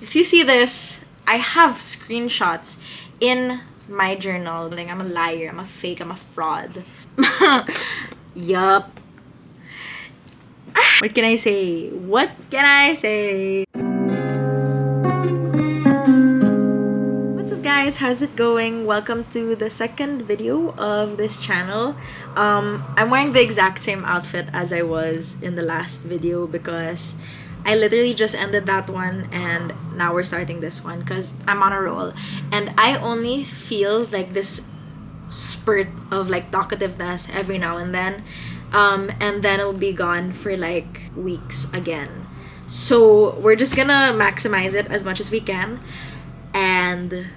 If you see this, I have screenshots in my journal. Like, I'm a liar, I'm a fake, I'm a fraud. Yup. What can I say? What can I say? What's up, guys? How's it going? Welcome to the second video of this channel. I'm wearing the exact same outfit as I was in the last video because I literally just ended that one and now we're starting this one because I'm on a roll. And I only feel like this spurt of like talkativeness every now and then. And then it'll be gone for like weeks again. So we're just gonna maximize it as much as we can and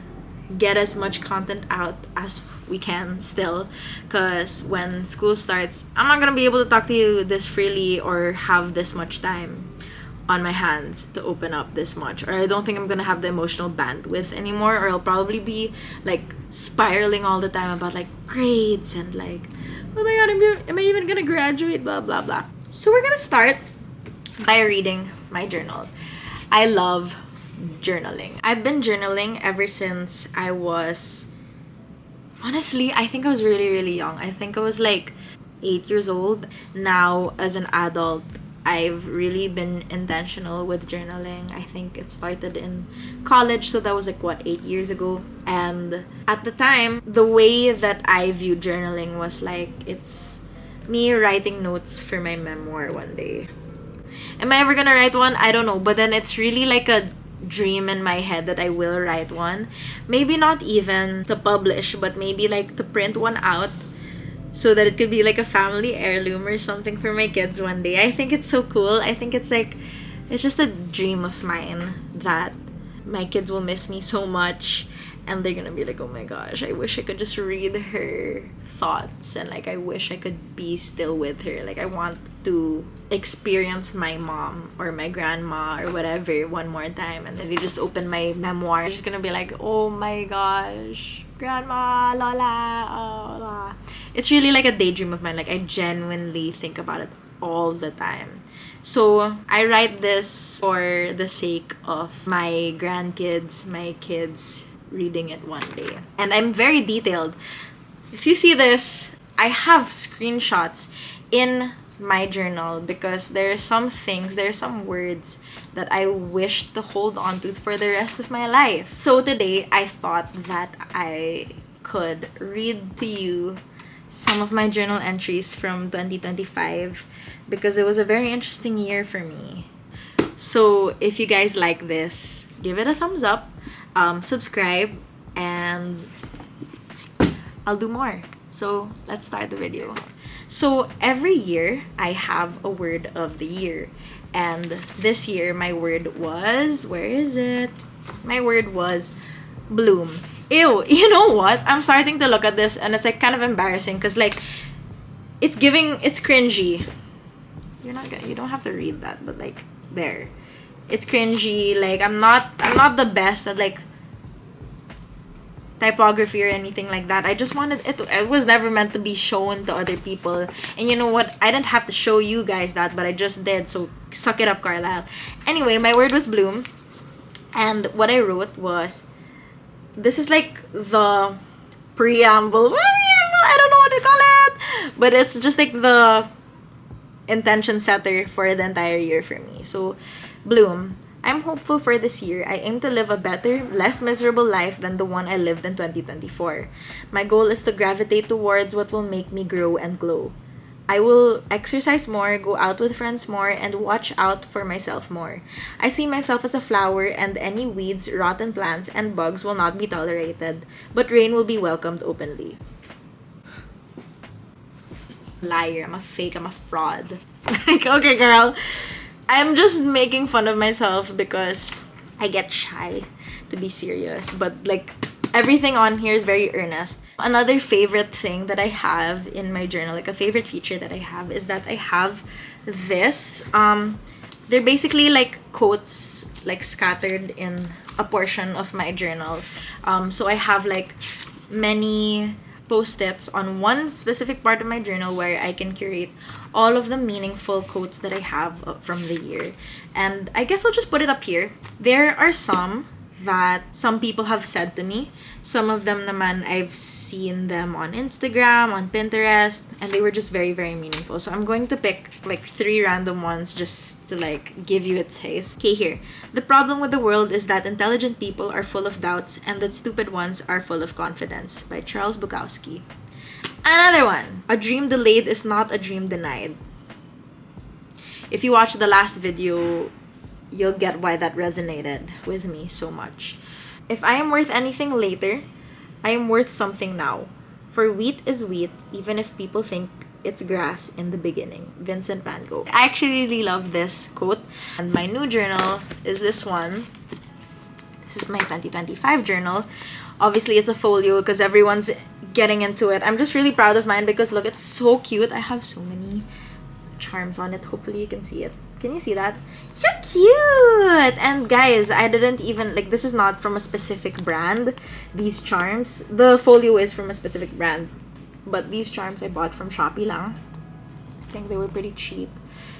get as much content out as we can still, because when school starts, I'm not gonna be able to talk to you this freely or have this much time on my hands to open up this much, or I don't think I'm gonna have the emotional bandwidth anymore, or I'll probably be like spiraling all the time about like grades and like, oh my god, am I even gonna graduate, blah blah blah. So we're gonna start by reading my journal. I love journaling. I've been journaling ever since I was, honestly, I think I was really young. I think I was like 8 years old. Now as an adult, I've really been intentional with journaling. I think it started in college, so that was like what, 8 years ago. And at the time, the way that I viewed journaling was like it's me writing notes for my memoir one day. Am I ever gonna write one? I don't know. But then it's really like a dream in my head that I will write one. Maybe not even to publish, but maybe like to print one out so that it could be like a family heirloom or something for my kids one day. I think it's so cool. I think it's like, it's just a dream of mine that my kids will miss me so much and they're gonna be like, oh my gosh, I wish I could just read her thoughts and like I wish I could be still with her. Like I want to experience my mom or my grandma or whatever one more time, and then they just open my memoir. They're just gonna be like, oh my gosh, grandma, lola, oh, la. It's really like a daydream of mine. Like I genuinely think about it all the time. So I write this for the sake of my grandkids, my kids reading it one day. And I'm very detailed. If you see this, I have screenshots in my journal because there are some words that I wish to hold on to for the rest of my life. So today I thought that I could read to you some of my journal entries from 2025 because it was a very interesting year for me. So if you guys like this, give it a thumbs up, subscribe, and I'll do more. So let's start the video. So every year I have a word of the year, and this year my word was, where is it? My word was bloom. Ew, you know what? I'm starting to look at this and it's like kind of embarrassing because like it's cringy. You don't have to read that, but like there. It's cringy. Like I'm not the best at like typography or anything like that. I just wanted it was never meant to be shown to other people. And you know what? I didn't have to show you guys that, but I just did. So suck it up, Carlisle. Anyway, my word was bloom. And what I wrote was, this is like the preamble. I don't know what to call it. But it's just like the intention setter for the entire year for me. So bloom. I'm hopeful for this year. I aim to live a better, less miserable life than the one I lived in 2024. My goal is to gravitate towards what will make me grow and glow. I will exercise more, go out with friends more, and watch out for myself more. I see myself as a flower, and any weeds, rotten plants, and bugs will not be tolerated, but rain will be welcomed openly. Liar, I'm a fake, I'm a fraud. Like, okay, girl. I'm just making fun of myself because I get shy to be serious. But like everything on here is very earnest. Another favorite thing that I have in my journal, like a favorite feature that I have, is that I have this. They're basically like quotes like scattered in a portion of my journal. So I have like many post-its on one specific part of my journal where I can curate all of the meaningful quotes that I have from the year. And I guess I'll just put it up here. There are some that some people have said to me. Some of them naman, I've seen them on Instagram, on Pinterest, and they were just very, very meaningful. So I'm going to pick like 3 random ones just to like give you a taste. Okay, here. The problem with the world is that intelligent people are full of doubts and that stupid ones are full of confidence, by Charles Bukowski. Another one. A dream delayed is not a dream denied. If you watch the last video, you'll get why that resonated with me so much. If I am worth anything later, I am worth something now. For wheat is wheat, even if people think it's grass in the beginning. Vincent van Gogh. I actually really love this quote. And my new journal is this one. This is my 2025 journal. Obviously, it's a folio because everyone's getting into it. I'm just really proud of mine because look, it's so cute. I have so many charms on it. Hopefully you can see it. Can you see that? So cute! And guys, I didn't even, like, this is not from a specific brand. These charms, the folio is from a specific brand. But these charms I bought from Shopee lang. I think they were pretty cheap.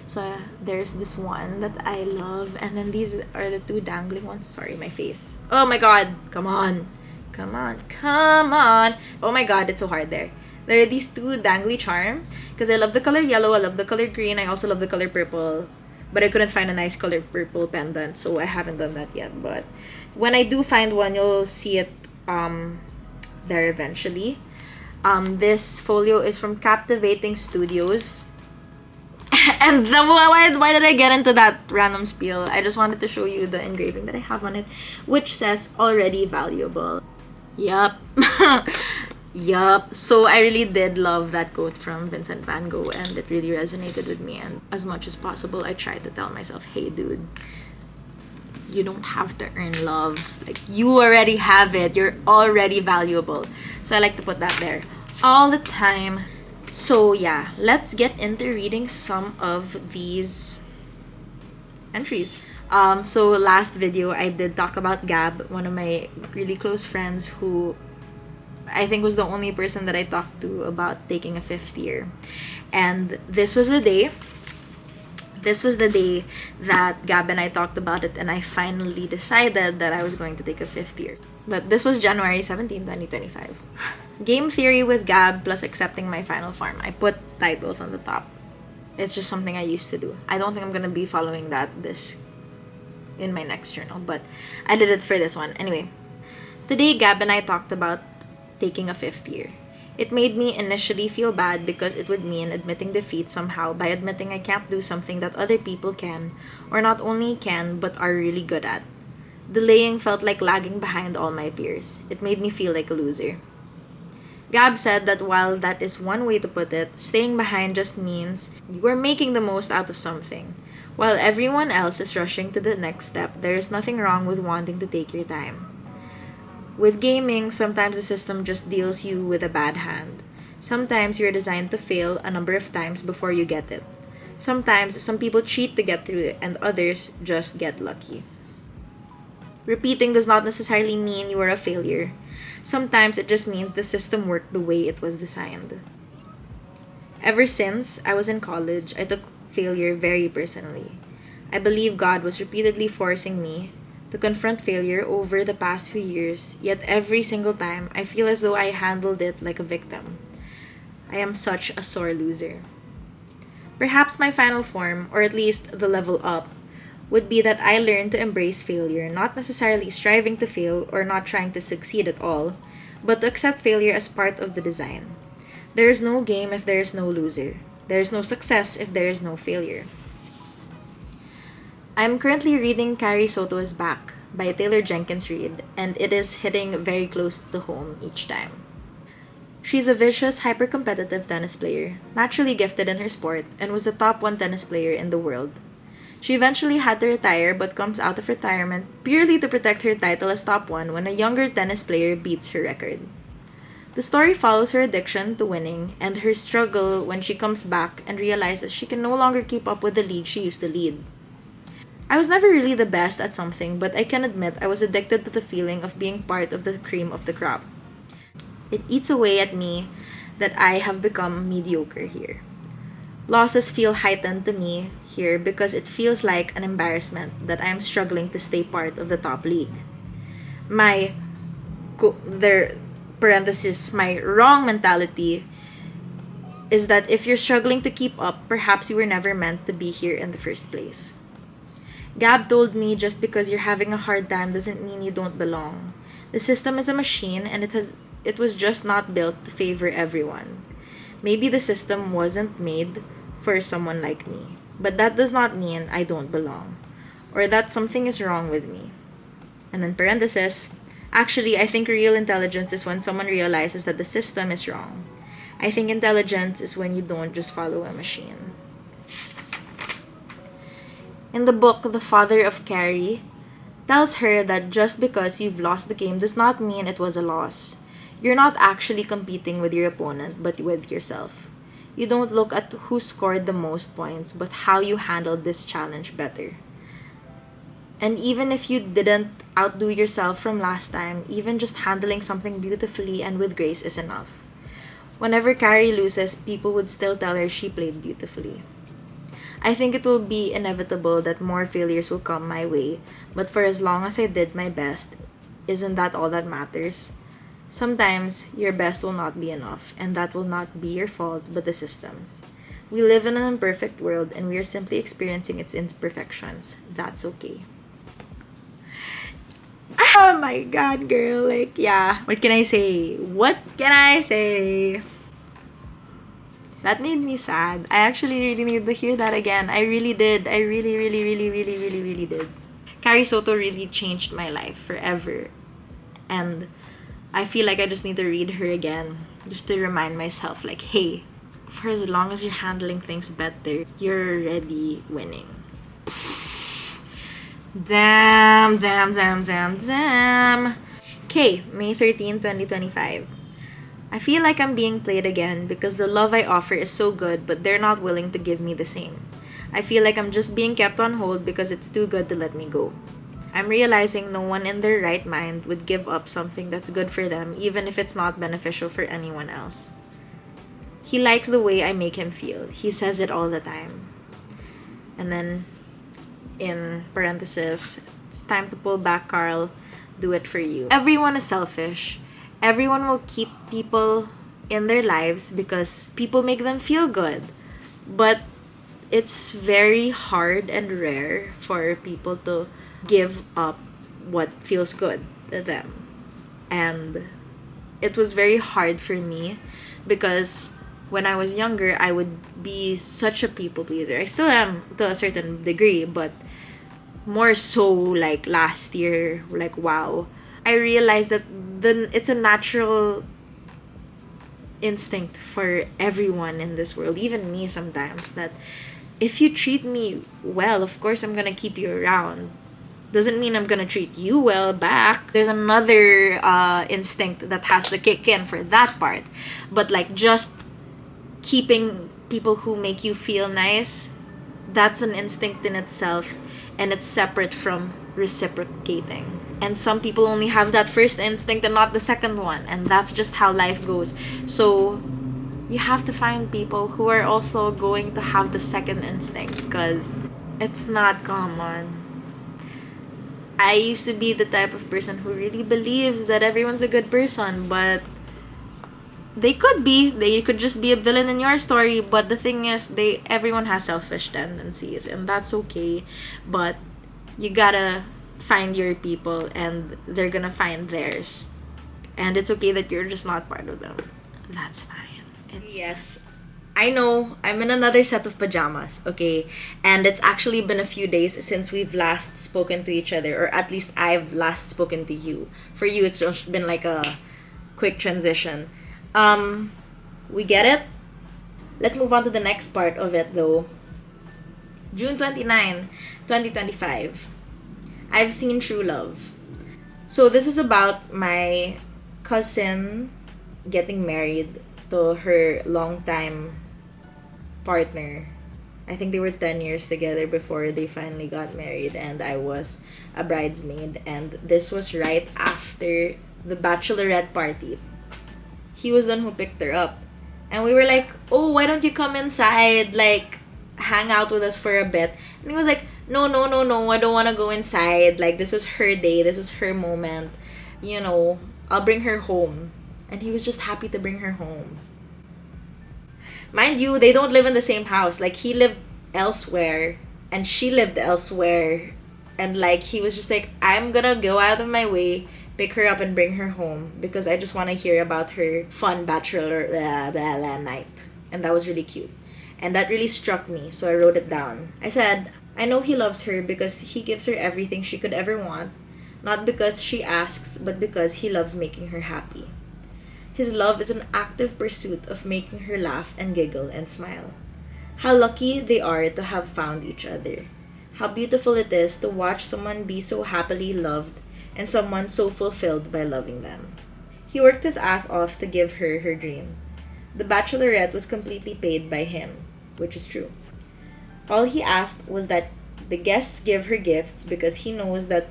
So there's this one that I love. And then these are the 2 dangling ones. Sorry, my face. Oh my god. Come on. Come on. Come on. Oh my god, it's so hard there. There are these 2 dangly charms. Because I love the color yellow. I love the color green. I also love the color purple. But I couldn't find a nice color purple pendant, so I haven't done that yet. But when I do find one, you'll see it there eventually. This folio is from Captivating Studios. And why did I get into that random spiel? I just wanted to show you the engraving that I have on it, which says already valuable. Yup. Yup. So I really did love that quote from Vincent van Gogh, and it really resonated with me. And as much as possible, I tried to tell myself, hey dude, you don't have to earn love. Like, you already have it. You're already valuable. So I like to put that there all the time. So yeah, let's get into reading some of these entries. So last video, I did talk about Gab, one of my really close friends who I think was the only person that I talked to about taking a 5th year. And this was the day that Gab and I talked about it, and I finally decided that I was going to take a 5th year. But this was January 17, 2025. Game theory with Gab plus accepting my final form. I put titles on the top. It's just something I used to do. I don't think I'm gonna be following this in my next journal, but I did it for this one. Anyway, today Gab and I talked about taking a 5th year. It made me initially feel bad because it would mean admitting defeat somehow by admitting I can't do something that other people can, or not only can, but are really good at. Delaying felt like lagging behind all my peers. It made me feel like a loser. Gab said that while that is one way to put it, staying behind just means you are making the most out of something. While everyone else is rushing to the next step, there is nothing wrong with wanting to take your time. With gaming, sometimes the system just deals you with a bad hand. Sometimes you're designed to fail a number of times before you get it. Sometimes some people cheat to get through it, and others just get lucky. Repeating does not necessarily mean you are a failure. Sometimes it just means the system worked the way it was designed. Ever since I was in college, I took failure very personally. I believe God was repeatedly forcing me to confront failure over the past few years, yet every single time, I feel as though I handled it like a victim. I am such a sore loser. Perhaps my final form, or at least the level up, would be that I learned to embrace failure, not necessarily striving to fail or not trying to succeed at all, but to accept failure as part of the design. There is no game if there is no loser. There is no success if there is no failure. I'm currently reading Carrie Soto is Back by Taylor Jenkins Reid, and it is hitting very close to home each time. She's a vicious, hyper-competitive tennis player, naturally gifted in her sport, and was the top 1 tennis player in the world. She eventually had to retire but comes out of retirement purely to protect her title as top 1 when a younger tennis player beats her record. The story follows her addiction to winning and her struggle when she comes back and realizes she can no longer keep up with the league she used to lead. I was never really the best at something, but I can admit I was addicted to the feeling of being part of the cream of the crop. It eats away at me that I have become mediocre here. Losses feel heightened to me here because it feels like an embarrassment that I am struggling to stay part of the top league. My their parenthesis, my wrong mentality is that if you're struggling to keep up, perhaps you were never meant to be here in the first place. Gab told me just because you're having a hard time doesn't mean you don't belong. The system is a machine and it was just not built to favor everyone. Maybe the system wasn't made for someone like me, but that does not mean I don't belong or that something is wrong with me. And then parenthesis, actually, I think real intelligence is when someone realizes that the system is wrong. I think intelligence is when you don't just follow a machine. In the book, the father of Carrie tells her that just because you've lost the game does not mean it was a loss. You're not actually competing with your opponent, but with yourself. You don't look at who scored the most points, but how you handled this challenge better. And even if you didn't outdo yourself from last time, even just handling something beautifully and with grace is enough. Whenever Carrie loses, people would still tell her she played beautifully. I think it will be inevitable that more failures will come my way, but for as long as I did my best, isn't that all that matters? Sometimes your best will not be enough, and that will not be your fault but the system's. We live in an imperfect world and we are simply experiencing its imperfections. That's okay. Oh my god, girl. Like, yeah. What can I say? What can I say? That made me sad. I actually really need to hear that again. I really did. I really, really, really, really, really, really did. Carrie Soto really changed my life forever. And I feel like I just need to read her again. Just to remind myself, like, hey, for as long as you're handling things better, you're already winning. Damn, damn, damn, damn, damn. Okay, May 13, 2025. I feel like I'm being played again because the love I offer is so good, but they're not willing to give me the same. I feel like I'm just being kept on hold because it's too good to let me go. I'm realizing no one in their right mind would give up something that's good for them, even if it's not beneficial for anyone else. He likes the way I make him feel. He says it all the time. And then, in parenthesis, it's time to pull back, Carl. Do it for you. Everyone is selfish. Everyone will keep people in their lives because people make them feel good. But it's very hard and rare for people to give up what feels good to them. And it was very hard for me because when I was younger, I would be such a people pleaser. I still am to a certain degree, but more so like last year, like wow. I realized that it's a natural instinct for everyone in this world, even me sometimes, that if you treat me well, of course I'm gonna keep you around. Doesn't mean I'm gonna treat you well back. There's another instinct that has to kick in for that part. But like just keeping people who make you feel nice, that's an instinct in itself, and it's separate from reciprocating. And some people only have that first instinct and not the second one, and that's just how life goes. So you have to find people who are also going to have the second instinct because it's not common. I used to be the type of person who really believes that everyone's a good person, but they could be. They could just be a villain in your story, but the thing is, everyone has selfish tendencies, and that's okay. But you gotta find your people, and they're gonna find theirs. And it's okay that you're just not part of them. That's fine. Yes. I know, I'm in another set of pajamas, okay? And it's actually been a few days since we've last spoken to each other, or at least I've last spoken to you. For you, it's just been like a quick transition. We get it? Let's move on to the next part of it though. June 29, 2025. I've seen true love. So this is about my cousin getting married to her longtime partner. I think they were 10 years together before they finally got married, and I was a bridesmaid, and this was right after the bachelorette party. he was the one who picked her up. And we were like, oh, why don't you come inside? Like, hang out with us for a bit. And he was like, no, no, no, no, I don't want to go inside. Like, this was her day. This was her moment. You know, I'll bring her home. And he was just happy to bring her home. Mind you, they don't live in the same house. Like, he lived elsewhere and she lived elsewhere. And, like, he was just like, I'm gonna go out of my way, pick her up and bring her home because I just want to hear about her fun bachelor blah, blah, blah, night. And that was really cute. And that really struck me, so I wrote it down. I said, I know he loves her because he gives her everything she could ever want, not because she asks, but because he loves making her happy. His love is an active pursuit of making her laugh and giggle and smile. How lucky they are to have found each other. How beautiful it is to watch someone be so happily loved and someone so fulfilled by loving them. He worked his ass off to give her her dream. The bachelorette was completely paid by him, which is true. All he asked was that the guests give her gifts because he knows that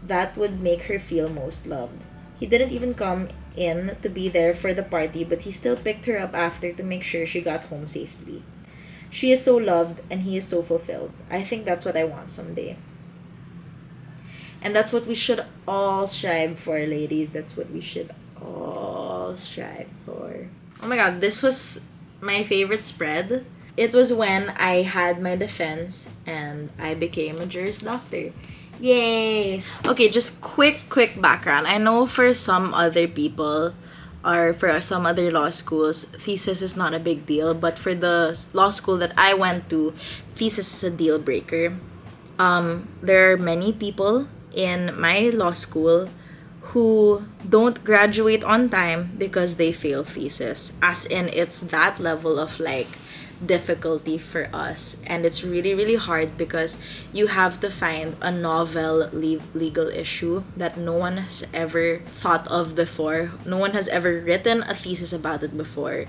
that would make her feel most loved. He didn't even come in to be there for the party, but he still picked her up after to make sure she got home safely. She is so loved and he is so fulfilled. I think that's what I want someday. And that's what we should all strive for, ladies. That's what we should all strive for. Oh my god, this was my favorite spread. It was when I had my defense and I became a Juris doctor. Yay! Okay, just quick background. I know for some other people or for some other law schools, thesis is not a big deal. But for the law school that I went to, thesis is a deal breaker. There are many people in my law school who don't graduate on time because they fail thesis. As in, it's that level of like difficulty for us, and it's really hard because you have to find a novel legal issue that no one has ever thought of before. No one has ever written a thesis about it before.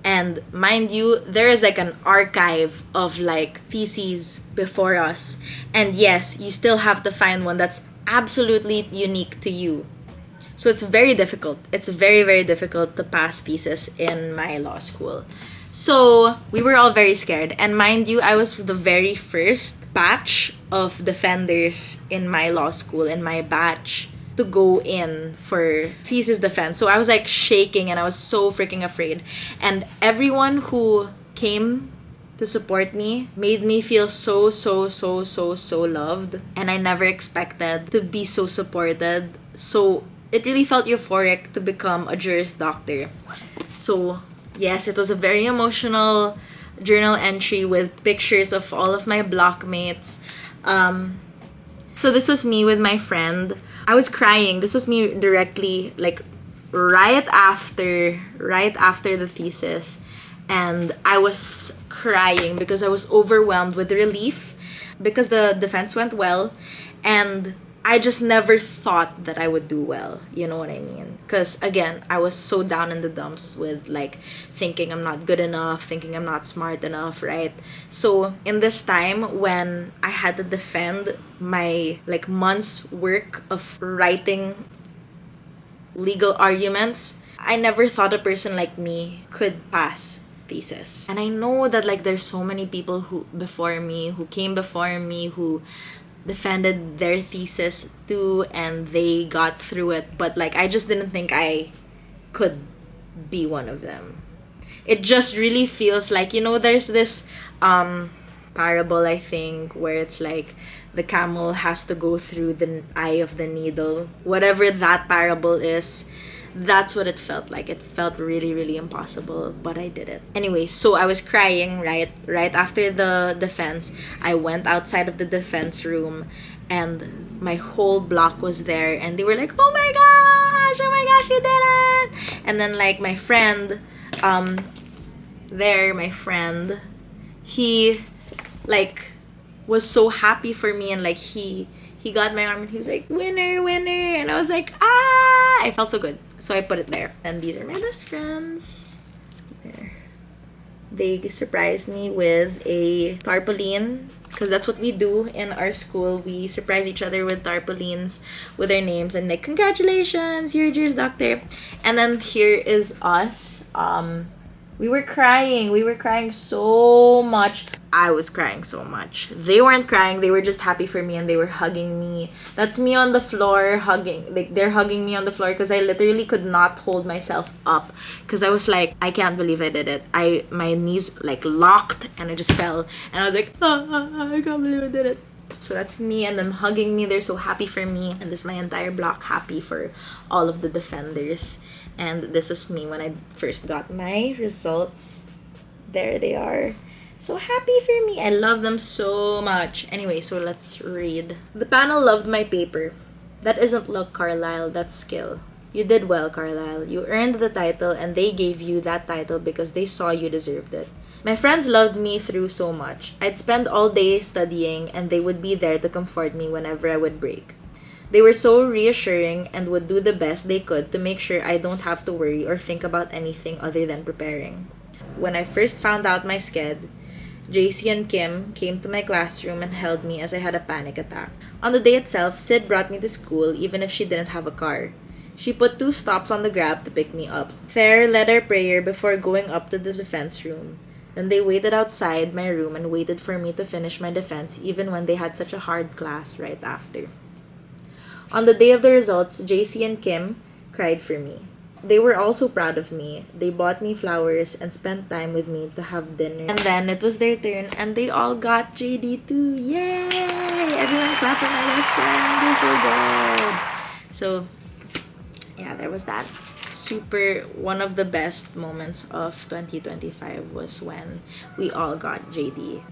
And mind you, there is like an archive of like theses before us, and yes, you still have to find one that's absolutely unique to you. So it's very difficult. It's very difficult to pass thesis in my law school. So we were all very scared. And mind you, I was the very first batch of defenders in my law school, in my batch, to go in for thesis defense. So I was like shaking and I was so freaking afraid. And everyone who came to support me made me feel so loved. And I never expected to be so supported. So it really felt euphoric to become a Juris doctor. So yes, it was a very emotional journal entry with pictures of all of my blockmates. So this was me with my friend. I was crying. This was me directly, like right after the thesis. And I was crying because I was overwhelmed with relief because the defense went well. And I just never thought that I would do well. You know what I mean? Because again, I was so down in the dumps with like thinking I'm not good enough, thinking I'm not smart enough, right? So in this time when I had to defend my like months work of writing legal arguments, I never thought a person like me could pass thesis. And I know that like there's so many people who came before me who defended their thesis too and they got through it, but like I just didn't think I could be one of them. It just really feels like, you know, there's this parable, I think, where it's like the camel has to go through the eye of the needle. Whatever that parable is, that's what it felt like. It felt really impossible, but I did it. Anyway, so I was crying right after the defense. I went outside of the defense room and my whole block was there and they were like, oh my gosh, you did it! And then like my friend, he like was so happy for me and like he got my arm and he was like, winner, and I was like, I felt so good. So I put it there. And these are my best friends. There. They surprised me with a tarpaulin because that's what we do in our school. We surprise each other with tarpaulins with our names and like, congratulations, you're Juris Doctor. And then here is us. We were crying. We were crying so much. I was crying so much. They weren't crying. They were just happy for me and they were hugging me. That's me on the floor hugging. Like, they're hugging me on the floor because I literally could not hold myself up because I was like, I can't believe I did it. My knees like locked and I just fell. And I was like, I can't believe I did it. So that's me and them hugging me. They're so happy for me. And this is my entire block happy for all of the defenders. And this was me when I first got my results. There they are. So happy for me. I love them so much. Anyway, so let's read. The panel loved my paper. That isn't luck, Carlisle. That's skill. You did well, Carlisle. You earned the title and they gave you that title because they saw you deserved it. My friends loved me through so much. I'd spend all day studying and they would be there to comfort me whenever I would break. They were so reassuring and would do the best they could to make sure I don't have to worry or think about anything other than preparing. When I first found out my sked, JC and Kim came to my classroom and held me as I had a panic attack. On the day itself, Sid brought me to school even if she didn't have a car. She put 2 stops on the Grab to pick me up. Thayer led our prayer before going up to the defense room. Then they waited outside my room and waited for me to finish my defense even when they had such a hard class right after. On the day of the results, JC and Kim cried for me. They were also proud of me. They bought me flowers and spent time with me to have dinner. And then it was their turn and they all got JD too. Yay! Everyone clap for my best friend. They're so good. So, yeah, there was that. One of the best moments of 2025 was when we all got JD.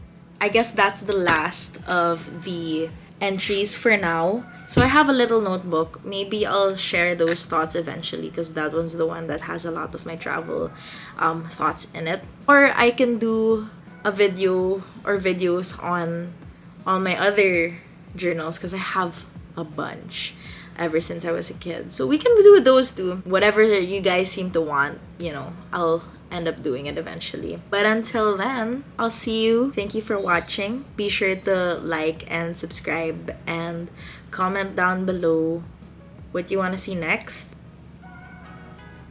I guess that's the last of the entries for now. So I have a little notebook. Maybe I'll share those thoughts eventually because that one's the one that has a lot of my travel thoughts in it. Or I can do a video or videos on all my other journals because I have a bunch ever since I was a kid. So we can do those too. Whatever you guys seem to want, I'll end up doing it eventually. But until then, I'll see you. Thank you for watching. Be sure to like and subscribe and comment down below what you want to see next.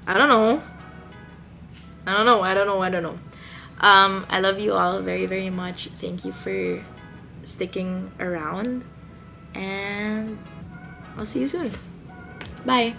I don't know. I love you all very, very much. Thank you for sticking around and I'll see you soon. Bye.